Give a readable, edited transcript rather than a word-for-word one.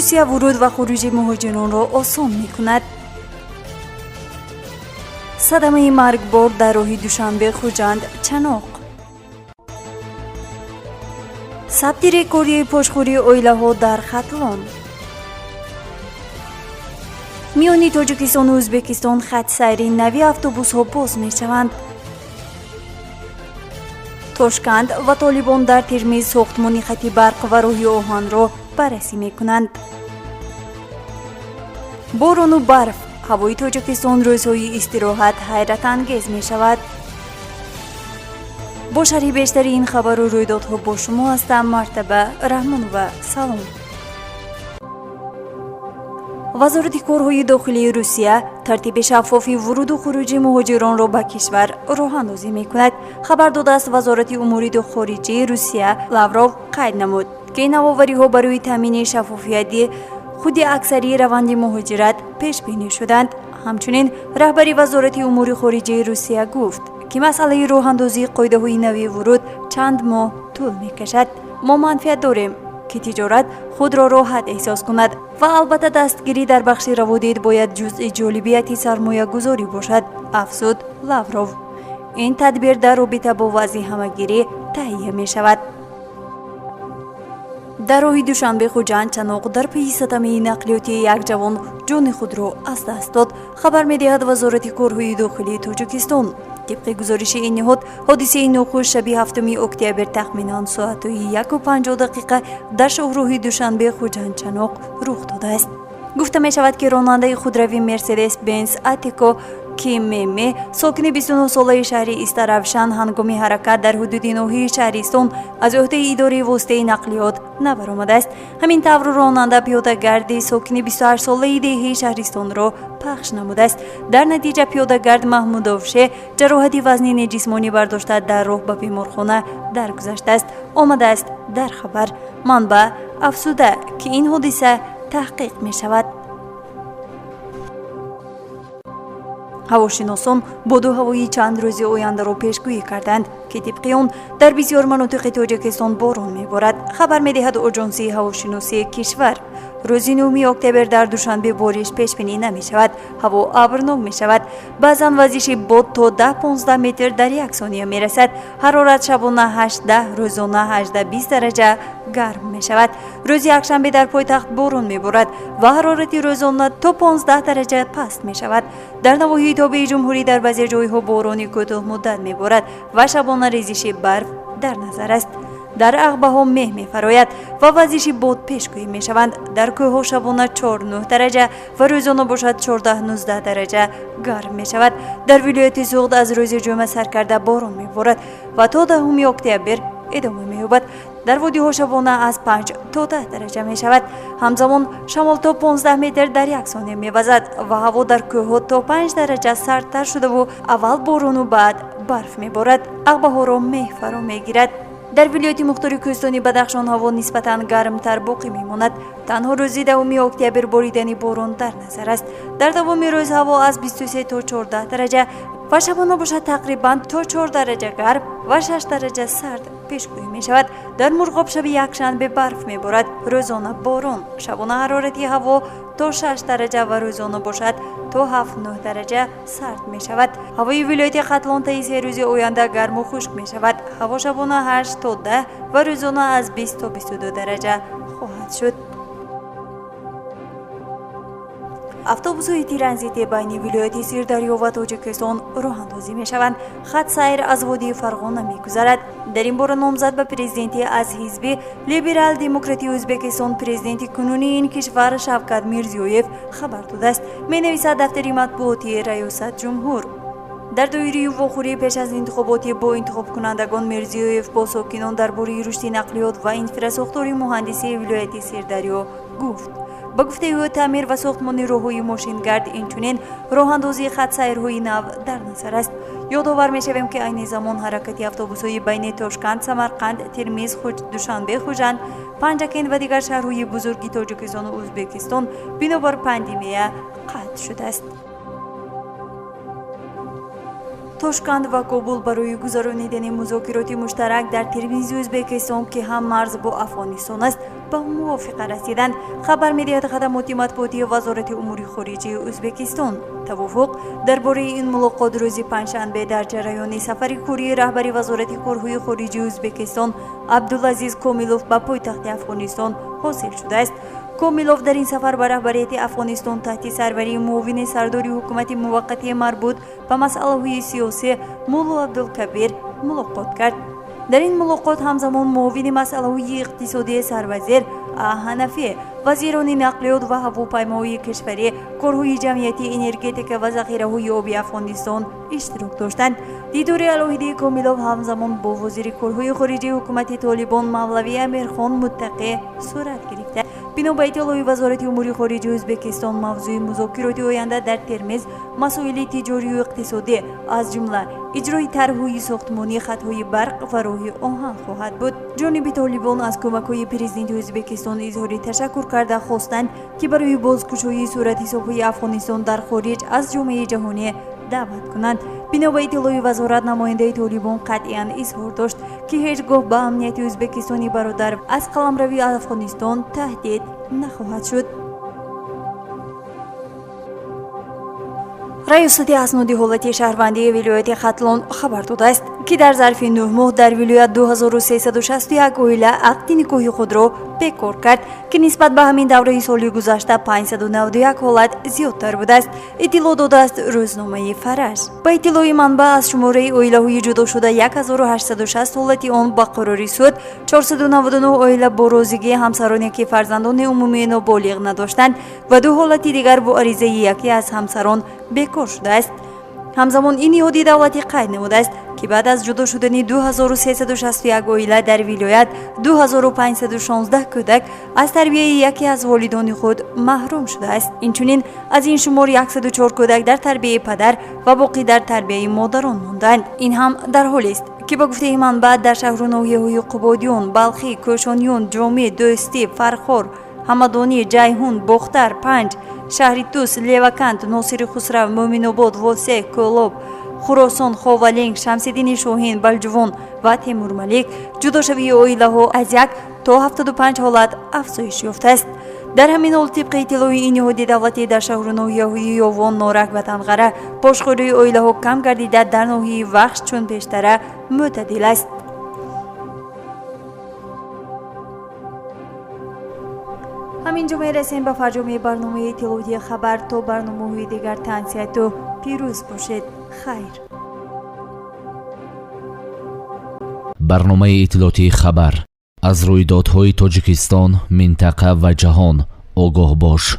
روسیه ورود و خروج مهاجران را آسان می‌کند. صدمه مرگبار در راه دوشنبه خوجند چناق. ثبت رکوردی پشتخوری اویله‌ها در ختلان. میان تاجیکستان و ازبکستان خط سیری نوی اتوبوس‌ها باز می‌شوند. تاشکند و طالبان در ترمیز ساختمان خط برق و راه آهن را بررسی می‌کنند. باران و برف هوای تاجیکستان روزهای استراحت حیرت انگیز می‌شود. با شرح بیشتر این خبر و رویدادها با شما هستم مرتبه رحمان و سلام. وزارت کارهای داخلی روسیه ترتیب شفافی ورود و خروج مهاجران را به کشور راه اندازی می‌کند. خبر داده است وزارت امور خارجه روسیه لاوروف قید نمود که نوآوری‌ها برای تامین شفافیت خود اکثری روند مهاجرت پیش بینی شدند. همچنین رهبر وزارت امور خارجه روسیه گفت که مسئله راه اندازی قاعده‌های نوی ورود چند ماه طول می‌کشد. ما منفعت داریم که تجارت خود را راحت احساس کند و البته دستگیری در بخش روادید باید جزء جالبیت سرمایه گذاری باشد، افزود لاوروف. این تدبیر در رابطه با وضع همگیری تهیه می شود. در راه دوشنبه خوجند چناق در پی صدمه نقلیاتی یک جوان جان خود را از دست داد. خبر می‌دهد وزارت کارهای داخلی تاجیکستان. طبق گزارش این نهاد حادثه ناخوش شب 7 اکتبر تخمینا ساعت 1:50 در شهرهای دوشنبه خوجند چناق رخ داده است. گفته می شود که راننده خودروی مرسدس بنز اتیکو کیممی ساکن 29 ساله شهر استرافشان هنگام حرکت در حدود ناحیه شهرستان از عهده اداره واسطه نقلیات نبرآمده است. همین طور راننده پیاده‌گرد ساکن 28 ساله دهه شهرستان را پخش نموده است. در نتیجه پیاده‌گرد محمود آفشه جراحت وزنی جسمانی برداشته در راه به بیمارخانه درگذشته است. آمده است در خبر. منبع افزوده که این حادثه تحقیق می شود. هواشناسان بادو هوایی چند روز آینده را پیشگویی کردند که طبق آن در بسیار مناطق تاجیکستان باران می‌بارد. خبر می‌دهد آژانسی هواشناسی کشور روز 9 اکتبر در دوشنبه بارش پیش بینی نمی‌شود. هوا ابرناک می‌شود. بعضاً وزش باد تا 10-15 متر در یک ثانیه می‌رسد. حرارت شبانه 18 روزانه 18-20 درجه گرم می‌شود. روز یکشنبه در پایتخت باران می‌بارد و حرارت روزانه تا 15 درجه پست می‌شود. در نواحی تابع جمهوری در بعضی جای‌ها باران کوتاه مدت می‌بارد و شبانه ریزش برف در نظر است. در عقبه‌ها مه می‌فراید و وزش باد پیشگویی می‌شوند. در کوه‌ها شبانه 4-9 درجه و روزانه باشد 14-19 درجه گرم می‌شود. در ولایت زغد از روز جمعه سرکرده باران می‌بارد و تا 10 اکتبر ادامه می‌یابد. در وادی‌ها شبانه از 5 تا 10 درجه می‌شود. همزمان شمال تا 15 متر در یک ثانیه می‌وزد و هوا در کوه‌ها تا 5 درجه سردتر شده و اول باران و بعد برف می‌بارد. عقبه‌ها را مه فرا می‌گیرد. در ولایت مختار کوهستانی بدخشان هوا نسبتاً گرمتر باقی می‌ماند. تنها روز 10 اکتبر باریدن باران در نظر است. در دوام روز هوا از 23 تا 14 درجه و شبانه باشد تقریباً تا 4 درجه گرم و 6 درجه سرد پیشگویی می شود. در مرغاب شب یکشنبه برف می بارد. روزانه باران. شبانه حرارت هوا تا 6 درجه و روزانه باشد تا 7-9 درجه سرد می شود. هوای ولایت ختلان تا 3 روز آینده گرم و خشک می شود. هوا شبانه 8 تا 10 و روزانه از 20 تا 22 درجه خواهد شد. اتوبوس‌های ترانزیتی بین ولایت سیردریا و تاجیکستان راه اندازی می‌شوند. خط سیر از وادی فرغانه می‌گذرد. در این باره نامزد به پرزیدنتی از حزب لیبرال دموکراتی ازبکستان پرزیدنت کنونی این کشور شوکت میرزیویف خبر داده است. می‌نویسد دفتر مطبوعاتی ریاست جمهور. در دایره واخوری پیش از انتخابات با انتخاب کنندگان میرزیویف با ساکنان درباره رشد نقلیات و انفراساختور مهندسی ولایت سیردریا گفت. با گفته او تعمیر و ساختمان راههای ماشینگرد اینچنین راه اندازی خط سیرهای نو در نظر است. یادآور می‌شویم که عین زمان حرکت اتوبوس‌های بین تاشکند، سمرقند، ترمیز، دوشنبه، خوجند، پنجکент و دیگر شهرهای بزرگ تاجیکستان و ازبکستان بنابر پاندمی قطع شده است. تاشکند و کابل برای گذرانیدن مذاکرات مشترک در ترمیز ازبکستان که هم مرز با افغانستان است به موافقه رسیدند. خبر می‌دهد خدمات مطبوعاتی وزارت امور خارجه ازبکستان توافق درباره این ملاقات روز پنجشنبه در جریان سفر کوری رهبری وزارت کارهای خارجه ازبکستان عبدالعزیز کامیلوف به پایتخت افغانستان حاصل شده است. کامیلوف در این سفر به رهبریت افغانستان تحت سروری معاون سرداری حکومت موقتی مربوط به مسائل سیاسی مولا عبدالکبیر ملاقات کرد. در این ملاقات همزمان معاون مسائل اقتصادی سروزیر حنفی، وزیران نقلیات و هواپیمایی کشوری، کارهای جمعیتی انرژتیک و ذخیره‌های آبی افغانستان اشتراک داشتند. دیدار علیحده کامیلوف همزمان با وزیر کارهای خارجه حکومت طالبان مولوی امیرخان متقی صورت گرفت. بنا به اطلاع وزارت امور خارجه ازبکستان موضوع مذاکرات آینده در ترمز مسائل تجاری و اقتصادی از جمله اجرای طرح‌های ساختمانی خط‌های برق و راه آهن خواهد بود. جانب طالبان از کمک‌های پرزیدنت ازبکستان اظهار تشکر کرده خواستند که برای بازگشایی صورتحساب‌های افغانستان در خارج از جامعه جهانی دعوت کنند. بنا به اطلاع وزارت نماینده طالبان قطعاً اظهار داشت که هیچگاه به امنیت ازبکستانی برادر از قلمروی افغانستان تهدید نخواهد شد. ریاست اسناد حالت شهروندی ولایت ختلان خبر داده است که در ظرف 9 ماه در ولایت 2361 عائله عقد نکاح خود را بکار کرد که نسبت به همین دوره سال گذشته 591 حالت زیادتر بوده است. اطلاع داده است روزنامه فرج. با اطلاع منبع از شماره عائله‌های جدا شده 1860 حالت آن با قراری سود، 499 عائله با رازیگی همسرانی که فرزندان عمومی نابالغ نداشتند و 2 حالت دیگر با عریضه یکی از همسران بکار شده است. همزمان این نهاد دولتی قید نموده است که بعد از جدا شدن 2361 عائله در ولایت 2516 کودک از تربیت یکی از والدان خود محروم شده است. اینچنین از این شمار 104 کودک در تربیت پدر و باقی در تربیت مادران ماندند. این هم در حالی است که با گفته من بعد در شهر و ناحیه‌های قبادیان، بلخی، کوشانیان، جامع، دوستی، فرخار، همدانی، جیهون، بختر، پنج، شهر توس، لیوکند، ناصر خسرو، مومن‌آباد، واسع، کولاب، خراسان، خاولنگ، شمس‌الدین شاهین، بلجوان و تیمور ملیک جداشوی عائله‌ها از 1 تا 75 حالت افزایش یافته است. در همین حال طبق اطلاع این نهاد دولتی در شهر و ناحیه‌های یاوان، نارک و تنقره پاشخوری عائله‌ها کم گردیده در ناحیه وخش چون پیشتر معتدل است. همینجا میرسیم به فرجام برنامه اطلاعاتی خبر. تا برنامه‌های دیگر تنسیت و پیروز باشید. خیر. برنامه اطلاعاتی خبر از رویدادهای تاجیکستان، منطقه و جهان آگاه باش.